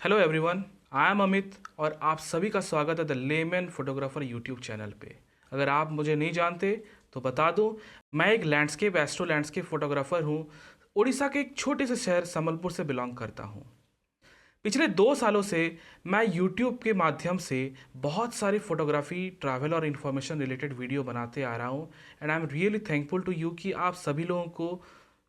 Hello everyone, I am Amit और आप सभी का स्वागत है the layman photographer YouTube channel पे। अगर आप मुझे नहीं जानते तो बता दूं, मैं एक लैंडस्केप एस्ट्रो लैंडस्केप फोटोग्राफर हूं। उड़ीसा के एक छोटे से शहर संबलपुर से बिलोंग करता हूं। पिछले 2 सालों से मैं यूट्यूब के माध्यम से बहुत सारी फोटोग्राफी, ट्रैवल और इन्फॉर्मेशन रिलेटेड वीडियो बनाते आ रहा हूं। And I am really thankful to you कि आप सभी लोगों को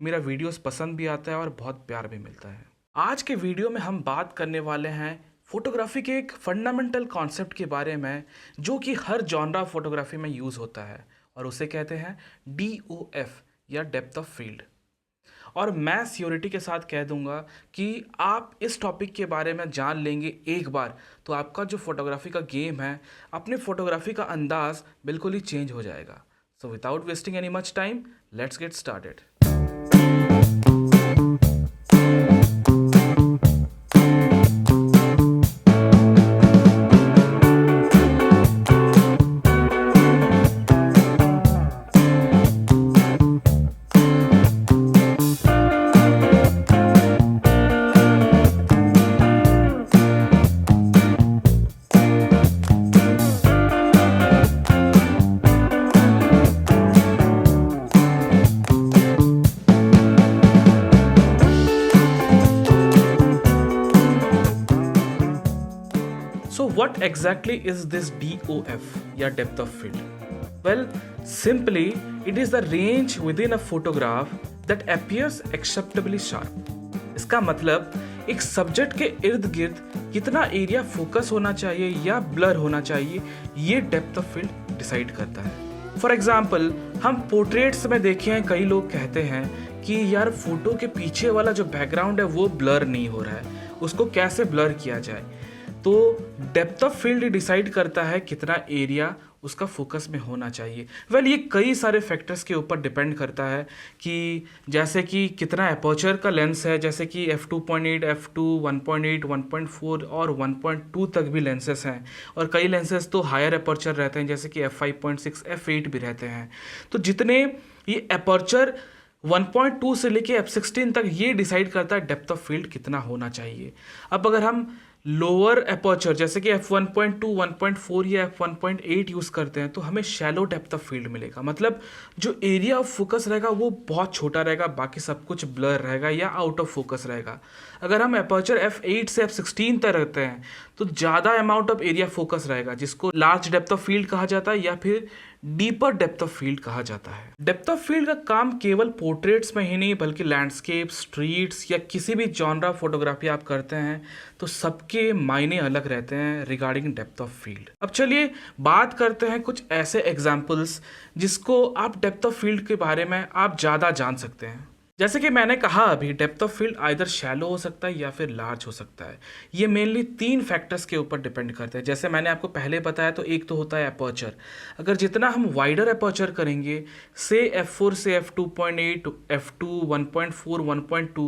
मेरा वीडियोस पसंद भी आता है और बहुत प्यार भी मिलता है। आज के वीडियो में हम बात करने वाले हैं फोटोग्राफी के एक फंडामेंटल कॉन्सेप्ट के बारे में, जो कि हर जॉनरा फोटोग्राफी में यूज़ होता है और उसे कहते हैं DOF या डेप्थ ऑफ फील्ड। और मैं श्योरिटी के साथ कह दूंगा कि आप इस टॉपिक के बारे में जान लेंगे एक बार तो आपका जो फोटोग्राफी का गेम है, अपने फोटोग्राफी का अंदाज बिल्कुल ही चेंज हो जाएगा। So without wasting any much time, let's get started. So, what exactly is this DOF या depth of field? Well, simply it is the range within a photograph that appears acceptably sharp. इसका मतलब एक subject के इर्द गिर्द कितना area focus होना चाहिए या ब्लर होना चाहिए, ये डेप्थ ऑफ फील्ड डिसाइड करता है। फॉर एग्जाम्पल, हम पोर्ट्रेट्स में देखे हैं, कई लोग कहते हैं कि यार फोटो के पीछे वाला जो बैकग्राउंड है वो ब्लर नहीं हो रहा है, उसको कैसे ब्लर किया जाए। तो डेप्थ ऑफ फील्ड डिसाइड करता है कितना एरिया उसका फोकस में होना चाहिए। वेल, ये कई सारे फैक्टर्स के ऊपर डिपेंड करता है कि जैसे कि कितना एपर्चर का लेंस है, जैसे कि f2.8, f2, 1.8, 1.4 और 1.2 तक भी लेंसेस हैं। और कई लेंसेस तो हायर एपर्चर रहते हैं, जैसे कि f5.6, f8 भी रहते हैं। तो जितने ये एपर्चर 1.2 से लेके f16 तक, ये डिसाइड करता है डेप्थ ऑफ फील्ड कितना होना चाहिए। अब अगर हम लोअर एपर्चर जैसे कि f1.2, 1.4 या f1.8 यूज़ करते हैं तो हमें शैलो डेप्थ ऑफ फील्ड मिलेगा। मतलब जो एरिया ऑफ फोकस रहेगा वो बहुत छोटा रहेगा, बाकी सब कुछ ब्लर रहेगा या आउट ऑफ फोकस रहेगा। अगर हम एपर्चर f8 से f16 तक रखते हैं तो ज़्यादा अमाउंट ऑफ एरिया फोकस रहेगा, जिसको लार्ज डेप्थ ऑफ फील्ड कहा जाता है या फिर डीपर डेप्थ ऑफ फील्ड कहा जाता है। डेप्थ ऑफ फील्ड का काम केवल पोर्ट्रेट्स में ही नहीं बल्कि लैंडस्केप, स्ट्रीट्स या किसी भी जॉनरा फोटोग्राफी आप करते हैं तो सबके मायने अलग रहते हैं रिगार्डिंग डेप्थ ऑफ फील्ड। अब चलिए बात करते हैं कुछ ऐसे एग्जांपल्स जिसको आप डेप्थ ऑफ फील्ड के बारे में आप ज़्यादा जान सकते हैं। जैसे कि मैंने कहा अभी, depth of field either shallow हो सकता है या फिर लार्ज हो सकता है। ये मेनली 3 फैक्टर्स के ऊपर डिपेंड करते हैं। जैसे मैंने आपको पहले बताया, तो एक तो होता है एपर्चर। अगर जितना हम वाइडर एपर्चर करेंगे, से f4 से f2.8, f2, 1.4, 1.2,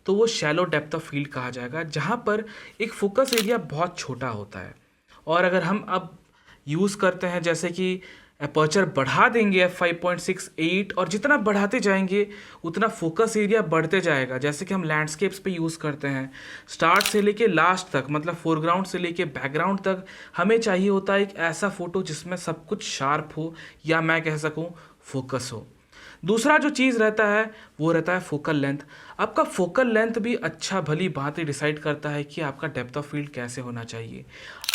तो वो शैलो डेप्थ ऑफ फील्ड कहा जाएगा, जहाँ पर एक फोकस एरिया बहुत छोटा होता है। और अगर हम अब यूज़ करते हैं जैसे कि अपर्चर बढ़ा देंगे f5.6, 8, और जितना बढ़ाते जाएंगे उतना फोकस एरिया बढ़ते जाएगा। जैसे कि हम लैंडस्केप्स पे यूज़ करते हैं, स्टार्ट से लेके लास्ट तक, मतलब फोरग्राउंड से लेके बैकग्राउंड तक हमें चाहिए होता है एक ऐसा फ़ोटो जिसमें सब कुछ शार्प हो या मैं कह सकूँ फोकस हो। दूसरा जो चीज़ रहता है वो रहता है फोकल लेंथ। आपका फोकल लेंथ भी अच्छा भली भांति डिसाइड करता है कि आपका डेप्थ ऑफ फील्ड कैसे होना चाहिए।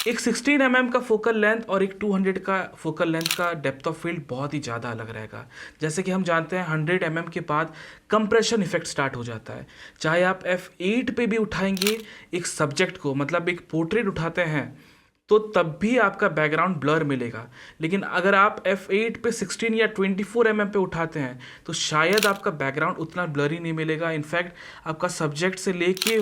एक 16 mm का फोकल लेंथ और एक 200 का फोकल लेंथ का डेप्थ ऑफ फील्ड बहुत ही ज़्यादा अलग रहेगा। जैसे कि हम जानते हैं 100 mm के बाद कंप्रेशन इफेक्ट स्टार्ट हो जाता है। चाहे आप f8 पे भी उठाएंगे एक सब्जेक्ट को, मतलब एक पोर्ट्रेट उठाते हैं, तो तब भी आपका बैकग्राउंड ब्लर मिलेगा। लेकिन अगर आप f8 पे 16 या 24 mm पे उठाते हैं तो शायद आपका बैकग्राउंड उतना ब्लरी नहीं मिलेगा। इनफैक्ट आपका सब्जेक्ट से लेके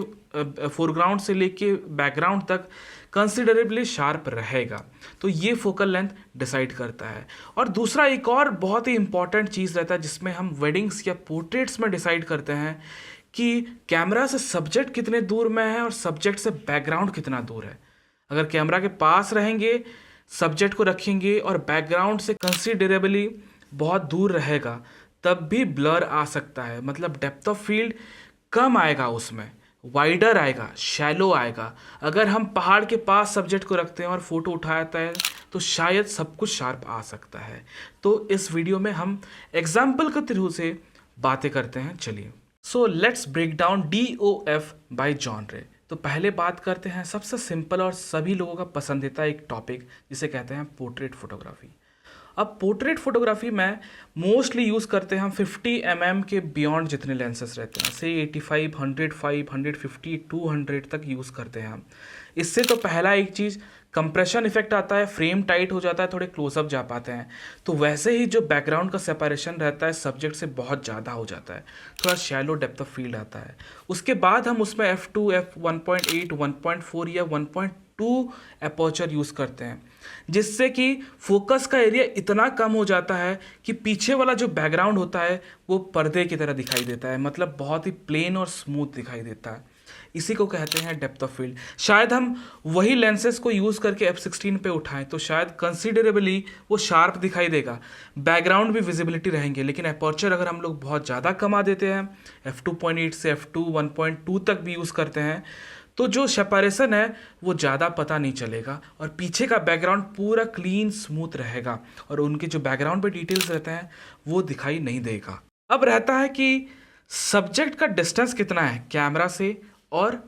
फोरग्राउंड से लेके बैकग्राउंड तक कंसिडरेबली शार्प रहेगा। तो ये फोकल लेंथ डिसाइड करता है। और दूसरा एक और बहुत ही इंपॉर्टेंट चीज़ रहता है जिसमें हम वेडिंग्स या पोर्ट्रेट्स में डिसाइड करते हैं कि कैमरा से सब्जेक्ट कितने दूर में है और सब्जेक्ट से बैकग्राउंड कितना दूर है। अगर कैमरा के पास रहेंगे, सब्जेक्ट को रखेंगे और बैकग्राउंड से कंसिडरेबली बहुत दूर रहेगा, तब भी ब्लर आ सकता है। मतलब डेप्थ ऑफ फील्ड कम आएगा उसमें, वाइडर आएगा, शैलो आएगा। अगर हम पहाड़ के पास सब्जेक्ट को रखते हैं और फोटो उठाता है तो शायद सब कुछ शार्प आ सकता है। तो इस वीडियो में हम एग्जाम्पल के थ्रू से बातें करते हैं। चलिए, so let's break down DOF by genre. तो पहले बात करते हैं सबसे सिंपल और सभी लोगों का पसंदीदा एक टॉपिक जिसे कहते हैं पोर्ट्रेट फोटोग्राफी। अब पोर्ट्रेट फोटोग्राफी में मोस्टली यूज़ करते हैं हम 50 mm के बियॉन्ड जितने लेंसेस रहते हैं, से 85, 105, 150, 200 तक यूज़ करते हैं हम। इससे तो पहला एक चीज़ कंप्रेशन इफेक्ट आता है, फ्रेम टाइट हो जाता है, थोड़े क्लोजअप जा पाते हैं। तो वैसे ही जो बैकग्राउंड का सेपरेशन रहता है सब्जेक्ट से बहुत ज़्यादा हो जाता है, थोड़ा शैलो डेप्थ ऑफ फील्ड आता है। उसके बाद हम उसमें f2, f1.8, 1.4 या 1.2 अपर्चर यूज़ करते हैं, जिससे कि फोकस का एरिया इतना कम हो जाता है कि पीछे वाला जो बैकग्राउंड होता है वो पर्दे की तरह दिखाई देता है, मतलब बहुत ही प्लेन और स्मूथ दिखाई देता है। इसी को कहते हैं डेप्थ ऑफ फील्ड। शायद हम वही लेंसेज को यूज़ करके f16 पे उठाएं तो शायद कंसिडरेबली वो शार्प दिखाई देगा, बैकग्राउंड भी विजिबिलिटी रहेंगे। लेकिन अपर्चर अगर हम लोग बहुत ज़्यादा कमा देते हैं, f2.8 से f2 1.2 तक भी यूज़ करते हैं, तो जो सेपरेशन है वो ज़्यादा पता नहीं चलेगा और पीछे का बैकग्राउंड पूरा क्लीन स्मूथ रहेगा और उनके जो बैकग्राउंड पे डिटेल्स रहते हैं वो दिखाई नहीं देगा। अब रहता है कि सब्जेक्ट का डिस्टेंस कितना है कैमरा से और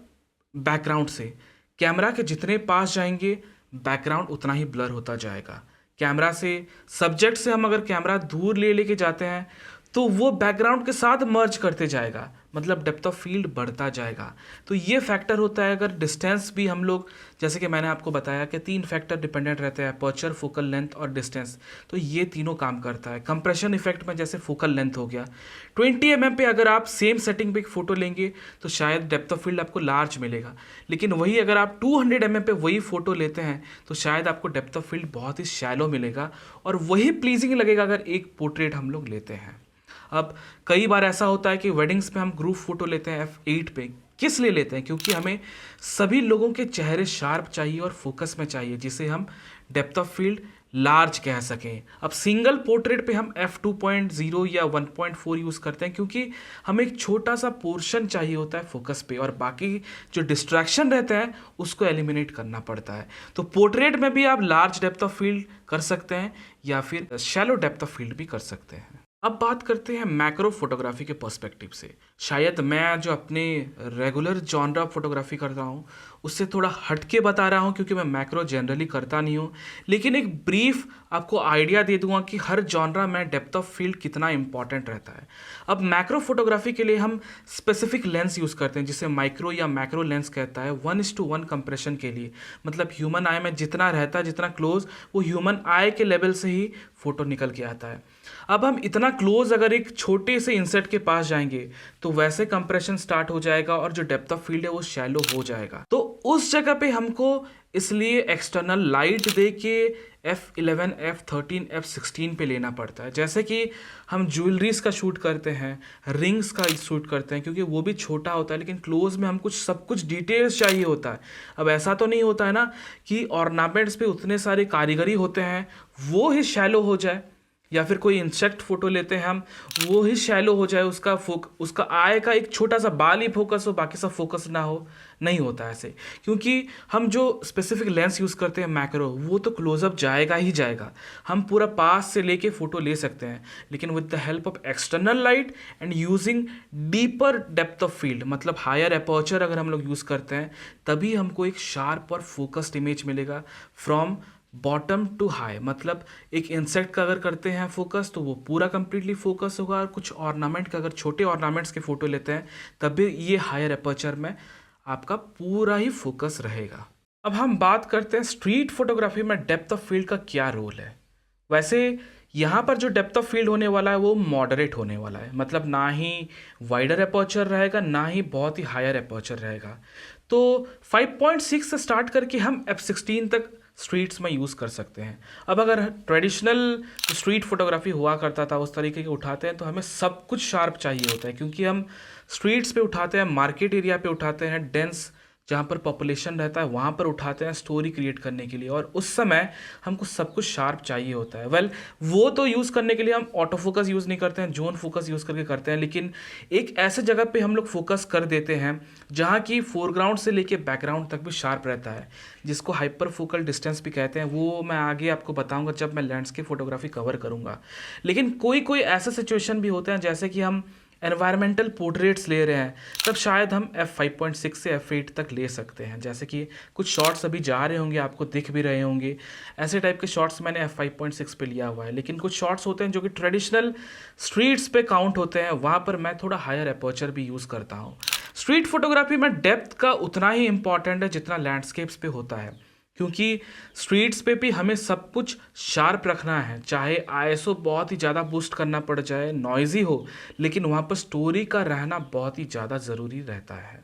बैकग्राउंड से। कैमरा के जितने पास जाएंगे बैकग्राउंड उतना ही ब्लर होता जाएगा। कैमरा से, सब्जेक्ट से हम अगर कैमरा दूर लेके जाते हैं तो वो बैकग्राउंड के साथ मर्ज करते जाएगा, मतलब डेप्थ ऑफ फील्ड बढ़ता जाएगा। तो ये फैक्टर होता है। अगर डिस्टेंस भी हम लोग, जैसे कि मैंने आपको बताया कि 3 फैक्टर डिपेंडेंट रहते हैं, अपर्चर, फोकल लेंथ और डिस्टेंस, तो ये तीनों काम करता है। कंप्रेशन इफेक्ट में जैसे फोकल लेंथ हो गया, 20 mm पे अगर आप सेम सेटिंग पे एक फ़ोटो लेंगे तो शायद डेप्थ ऑफ फील्ड आपको लार्ज मिलेगा, लेकिन वही अगर आप 200 mm पे वही फ़ोटो लेते हैं तो शायद आपको डेप्थ ऑफ फील्ड बहुत ही शैलो मिलेगा और वही प्लीजिंग लगेगा अगर एक पोर्ट्रेट हम लोग लेते हैं। अब कई बार ऐसा होता है कि वेडिंग्स में हम ग्रुप फोटो लेते हैं f8 पे। किस लिए लेते हैं? क्योंकि हमें सभी लोगों के चेहरे शार्प चाहिए और फोकस में चाहिए, जिसे हम डेप्थ ऑफ फील्ड लार्ज कह सकें। अब सिंगल पोर्ट्रेट पे हम f2.0 या 1.4 यूज़ करते हैं क्योंकि हमें एक छोटा सा पोर्शन चाहिए होता है फोकस पे और बाकी जो डिस्ट्रैक्शन रहते हैं उसको एलिमिनेट करना पड़ता है। तो पोर्ट्रेट में भी आप लार्ज डेप्थ ऑफ फील्ड कर सकते हैं या फिर शैलो डेप्थ ऑफ फील्ड भी कर सकते हैं। अब बात करते हैं मैक्रो फोटोग्राफी के पर्सपेक्टिव से। शायद मैं जो अपने रेगुलर जॉनरा फोटोग्राफी कर रहा हूँ उससे थोड़ा हटके बता रहा हूँ क्योंकि मैं मैक्रो जनरली करता नहीं हूँ, लेकिन एक ब्रीफ आपको आइडिया दे दूंगा कि हर जॉनरा में डेप्थ ऑफ फील्ड कितना इंपॉर्टेंट रहता है। अब मैक्रो फोटोग्राफी के लिए हम स्पेसिफिक लेंस यूज़ करते हैं जिसे माइक्रो या मैक्रो लेंस कहता है। 1:1 कंप्रेशन के लिए, मतलब ह्यूमन आई में जितना रहता है, जितना क्लोज, वो ह्यूमन आई के लेवल से ही फ़ोटो निकल के आता है। अब हम इतना क्लोज अगर एक छोटे से इंसेट के पास जाएंगे तो वैसे कंप्रेशन स्टार्ट हो जाएगा और जो डेप्थ ऑफ फील्ड है वो शैलो हो जाएगा। तो उस जगह पे हमको इसलिए एक्सटर्नल लाइट दे के f11, f13, f16 पे लेना पड़ता है। जैसे कि हम ज्वेलरीज का शूट करते हैं, रिंग्स का शूट करते हैं, क्योंकि वो भी छोटा होता है लेकिन क्लोज में हम सब कुछ डिटेल्स चाहिए होता है। अब ऐसा तो नहीं होता है ना कि ऑर्नामेंट्स पे उतने सारे कारीगरी होते हैं वो ही शैलो हो जाए, या फिर कोई इंसेक्ट फोटो लेते हैं हम वो ही शैलो हो जाए, उसका आय का एक छोटा सा बाल ही फोकस हो, बाकी सब फोकस ना हो। नहीं होता ऐसे, क्योंकि हम जो स्पेसिफिक लेंस यूज़ करते हैं मैक्रो, वो तो क्लोजअप जाएगा ही जाएगा। हम पूरा पास से लेके फ़ोटो ले सकते हैं, लेकिन with the help of external light and using deeper depth of field, मतलब हायर अपर्चर अगर हम लोग यूज़ करते हैं, तभी हमको एक शार्प और फोकस्ड इमेज मिलेगा फ्रॉम बॉटम टू हाई। मतलब एक इंसेक्ट का अगर करते हैं फोकस तो वो पूरा कंप्लीटली फोकस होगा, और कुछ ऑर्नामेंट का अगर छोटे ऑर्नामेंट्स के फ़ोटो लेते हैं तब भी ये हायर अपर्चर में आपका पूरा ही फोकस रहेगा। अब हम बात करते हैं स्ट्रीट फोटोग्राफी में डेप्थ ऑफ फील्ड का क्या रोल है। वैसे यहाँ पर जो डेप्थ ऑफ फील्ड होने वाला है वो मॉडरेट होने वाला है, मतलब ना ही वाइडर अपर्चर रहेगा ना ही बहुत ही हायर अपर्चर रहेगा। तो 5.6 से स्टार्ट करके हम f16 तक स्ट्रीट्स में यूज़ कर सकते हैं। अब अगर ट्रेडिशनल स्ट्रीट फोटोग्राफी हुआ करता था उस तरीके के उठाते हैं तो हमें सब कुछ शार्प चाहिए होता है, क्योंकि हम स्ट्रीट्स पे उठाते हैं, मार्केट एरिया पे उठाते हैं, डेंस जहाँ पर पॉपुलेशन रहता है वहाँ पर उठाते हैं स्टोरी क्रिएट करने के लिए, और उस समय हमको सब कुछ शार्प चाहिए होता है। वेल वो तो यूज़ करने के लिए हम ऑटो फोकस यूज़ नहीं करते हैं, जोन फोकस यूज़ करके करते हैं, लेकिन एक ऐसे जगह पे हम लोग फोकस कर देते हैं जहाँ की फोरग्राउंड से लेके बैकग्राउंड तक भी शार्प रहता है, जिसको हाइपर फोकल डिस्टेंस भी कहते हैं। वो मैं आगे आपको बताऊंगा जब मैं लैंडस्केप फोटोग्राफी कवर करूंगा। लेकिन कोई कोई ऐसे सिचुएशन भी होते हैं जैसे कि हम एनवायरमेंटल पोर्ट्रेट्स ले रहे हैं, तब शायद हम f5.6 से f8 तक ले सकते हैं। जैसे कि कुछ शॉट्स अभी जा रहे होंगे, आपको दिख भी रहे होंगे, ऐसे टाइप के शॉट्स मैंने f5.6 पे लिया हुआ है। लेकिन कुछ शॉट्स होते हैं जो कि ट्रेडिशनल स्ट्रीट्स पे काउंट होते हैं, वहाँ पर मैं थोड़ा हायर अपर्चर भी यूज़ करता हूँ। स्ट्रीट फोटोग्राफी में डेप्थ का उतना ही इंपॉर्टेंट है जितना लैंडस्केप्स पे होता है, क्योंकि स्ट्रीट्स पे भी हमें सब कुछ शार्प रखना है, चाहे आईएसओ बहुत ही ज़्यादा बूस्ट करना पड़ जाए, नॉइजी हो, लेकिन वहाँ पर स्टोरी का रहना बहुत ही ज़्यादा ज़रूरी रहता है।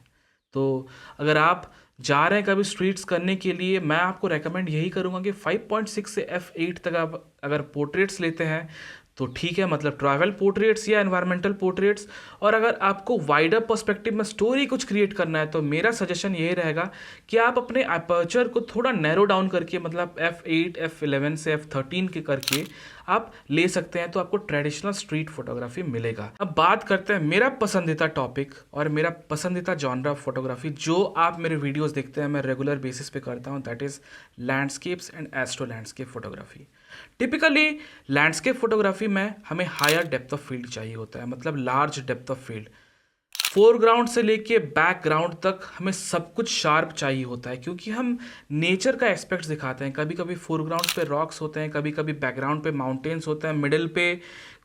तो अगर आप जा रहे हैं कभी स्ट्रीट्स करने के लिए, मैं आपको रेकमेंड यही करूँगा कि 5.6 से f8 तक आप अगर पोर्ट्रेट्स लेते हैं तो ठीक है, मतलब ट्रैवल पोर्ट्रेट्स या एनवायरमेंटल पोर्ट्रेट्स। और अगर आपको वाइडर पर्सपेक्टिव में स्टोरी कुछ क्रिएट करना है तो मेरा सजेशन यही रहेगा कि आप अपने अपर्चर को थोड़ा नैरो डाउन करके, मतलब f8 f11 से f13 के करके आप ले सकते हैं, तो आपको ट्रेडिशनल स्ट्रीट फोटोग्राफी मिलेगा। अब बात करते हैं मेरा पसंदीदा टॉपिक और मेरा पसंदीदा जॉनरा फोटोग्राफी, जो आप मेरे वीडियोस देखते हैं, मैं रेगुलर बेसिस पे करता हूं, that is landscapes and astro landscape photography. Typically landscape photography में हमें हायर डेप्थ ऑफ फील्ड चाहिए होता है, मतलब large depth of field. Foreground से लेके बैकग्राउंड तक हमें सब कुछ शार्प चाहिए होता है, क्योंकि हम नेचर का एस्पेक्ट्स दिखाते हैं। कभी कभी फोरग्राउंड पे रॉक्स होते हैं, कभी कभी बैकग्राउंड पे माउंटेन्स होते हैं, मिडिल पे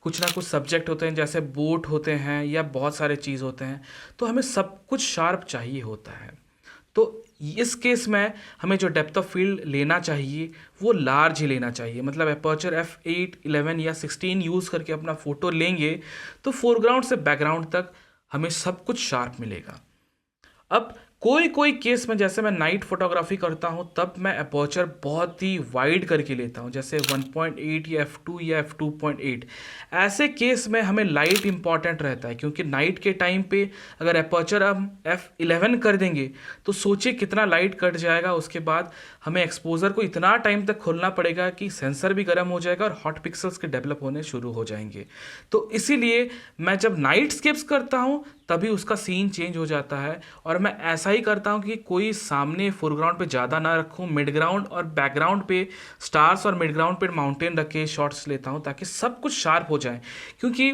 कुछ ना कुछ सब्जेक्ट होते हैं जैसे बोट होते हैं या बहुत सारे चीज़ होते हैं, तो हमें सब कुछ शार्प चाहिए होता है। तो इस केस में हमें जो डेप्थ ऑफ फील्ड लेना चाहिए वो लार्ज ही लेना चाहिए, मतलब अपर्चर f8, 11 या 16 यूज़ करके अपना फ़ोटो लेंगे तो फोरग्राउंड से बैकग्राउंड तक हमें सब कुछ शार्प मिलेगा। अब कोई कोई केस में, जैसे मैं नाइट फोटोग्राफी करता हूं, तब मैं अपर्चर बहुत ही वाइड करके लेता हूं, जैसे 1.8 या f2 या f2.8। ऐसे केस में हमें लाइट इंपॉर्टेंट रहता है, क्योंकि नाइट के टाइम पे अगर अपर्चर हम f11 कर देंगे तो सोचिए कितना लाइट कट जाएगा। उसके बाद हमें एक्सपोजर को इतना टाइम तक खोलना पड़ेगा कि सेंसर भी गर्म हो जाएगा और हॉट पिक्सल्स के डेवलप होने शुरू हो जाएंगे। तो इसीलिए मैं जब नाइट स्केप्स करता हूँ तभी उसका सीन चेंज हो जाता है, और मैं ऐसा ही करता हूँ कि कोई सामने फोरग्राउंड पे ज़्यादा ना रखूँ, मिड ग्राउंड और बैकग्राउंड पे स्टार्स और मिड ग्राउंड पे माउंटेन रख के शॉट्स लेता हूँ, ताकि सब कुछ शार्प हो जाए। क्योंकि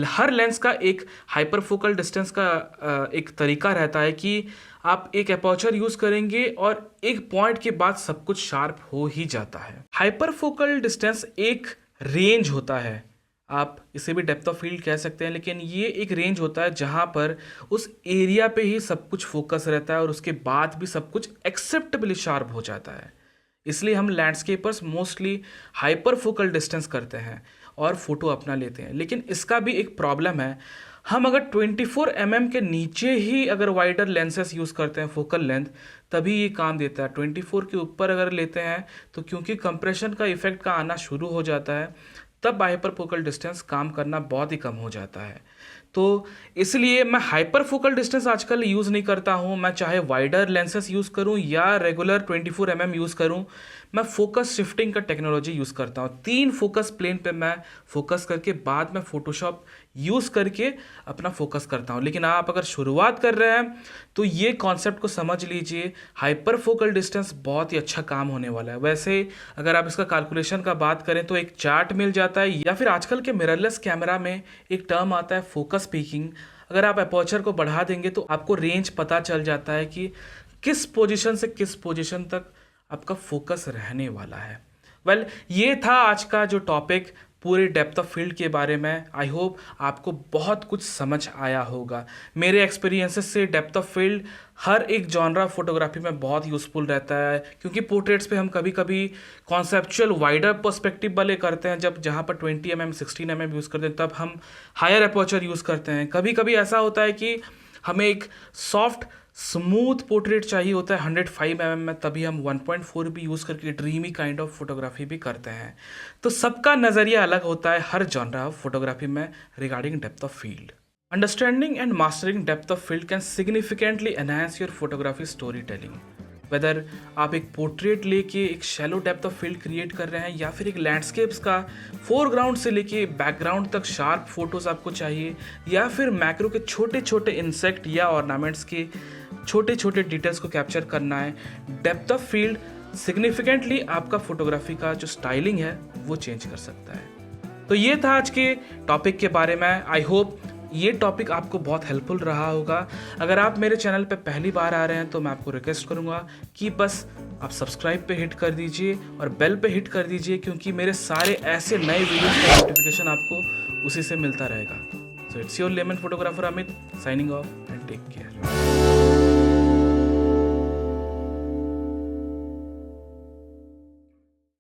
हर लेंस का एक हाइपर फोकल डिस्टेंस का एक तरीका रहता है कि आप एक अपर्चर यूज़ करेंगे और एक पॉइंट के बाद सब कुछ शार्प हो ही जाता है। हाइपर फोकल डिस्टेंस एक रेंज होता है, आप इसे भी डेप्थ ऑफ फील्ड कह सकते हैं, लेकिन ये एक रेंज होता है जहाँ पर उस एरिया पे ही सब कुछ फोकस रहता है और उसके बाद भी सब कुछ एक्सेप्टेबली शार्प हो जाता है। इसलिए हम लैंडस्केपर्स मोस्टली हाइपर फोकल डिस्टेंस करते हैं और फोटो अपना लेते हैं। लेकिन इसका भी एक प्रॉब्लम है, हम अगर 24 mm के नीचे ही अगर वाइडर लेंसेस यूज़ करते हैं फोकल लेंथ, तभी ये काम देता है। 24 के ऊपर अगर लेते हैं तो क्योंकि कंप्रेशन का इफेक्ट का आना शुरू हो जाता है, तब हाइपर फोकल डिस्टेंस काम करना बहुत ही कम हो जाता है। तो इसलिए मैं हाइपर फोकल डिस्टेंस आजकल यूज़ नहीं करता हूँ। मैं चाहे वाइडर लेंसेस यूज़ करूँ या रेगुलर 24 mm यूज़ करूँ, मैं फोकस शिफ्टिंग का टेक्नोलॉजी यूज़ करता हूँ। 3 फोकस प्लेन पे मैं फोकस करके बाद में फोटोशॉप यूज़ करके अपना फोकस करता हूँ। लेकिन आप अगर शुरुआत कर रहे हैं तो ये कॉन्सेप्ट को समझ लीजिए, हाइपर फोकल डिस्टेंस बहुत ही अच्छा काम होने वाला है। वैसे अगर आप इसका कैलकुलेशन का बात करें तो एक चार्ट मिल जाता है, या फिर आजकल के मिररलेस कैमरा में एक टर्म आता है फोकस पीकिंग। अगर आप अपर्चर को बढ़ा देंगे तो आपको रेंज पता चल जाता है कि किस पोजीशन से किस पोजीशन तक आपका फोकस रहने वाला है। वेल, ये था आज का जो टॉपिक पूरे डेप्थ ऑफ फील्ड के बारे में। आई होप आपको बहुत कुछ समझ आया होगा। मेरे एक्सपीरियंसेस से डेप्थ ऑफ फील्ड हर एक जॉनरा फोटोग्राफी में बहुत यूज़फुल रहता है, क्योंकि पोर्ट्रेट्स पे हम कभी कभी कॉन्सेप्चुअल वाइडर पर्सपेक्टिव वाले करते हैं, जब जहाँ पर 20 mm 16 mm यूज़ करते हैं तब हम हायर अपर्चर यूज़ करते हैं। कभी कभी ऐसा होता है कि हमें एक सॉफ्ट स्मूथ पोर्ट्रेट चाहिए होता है 105 mm में, तभी हम 1.4 भी यूज़ करके ड्रीमी काइंड ऑफ फोटोग्राफी भी करते हैं। तो सबका नज़रिया अलग होता है हर जॉनरा ऑफ फोटोग्राफी में regarding depth of field. Understanding and mastering depth of field can significantly enhance your photography storytelling. Whether आप एक पोर्ट्रेट लेके एक shallow depth of field create कर रहे हैं या फिर एक लैंडस्केप्स का फोरग्राउंड से लेके बैकग्राउंड तक शार्प फोटोज़ आपको चाहिए, या फिर मैक्रो के छोटे छोटे इंसेक्ट या ऑर्नामेंट्स के छोटे छोटे डिटेल्स को कैप्चर करना है, डेप्थ ऑफ फील्ड सिग्निफिकेंटली आपका फोटोग्राफी का जो स्टाइलिंग है वो चेंज कर सकता है। तो ये था आज के टॉपिक के बारे में। आई होप ये टॉपिक आपको बहुत हेल्पफुल रहा होगा। अगर आप मेरे चैनल पे पहली बार आ रहे हैं तो मैं आपको रिक्वेस्ट करूंगा कि बस आप सब्सक्राइब पे हिट कर दीजिए और बेल पे हिट कर दीजिए, क्योंकि मेरे सारे ऐसे नए वीडियोस का नोटिफिकेशन आपको उसी से मिलता रहेगा। So it's your lemon photographer Amit signing off and take care.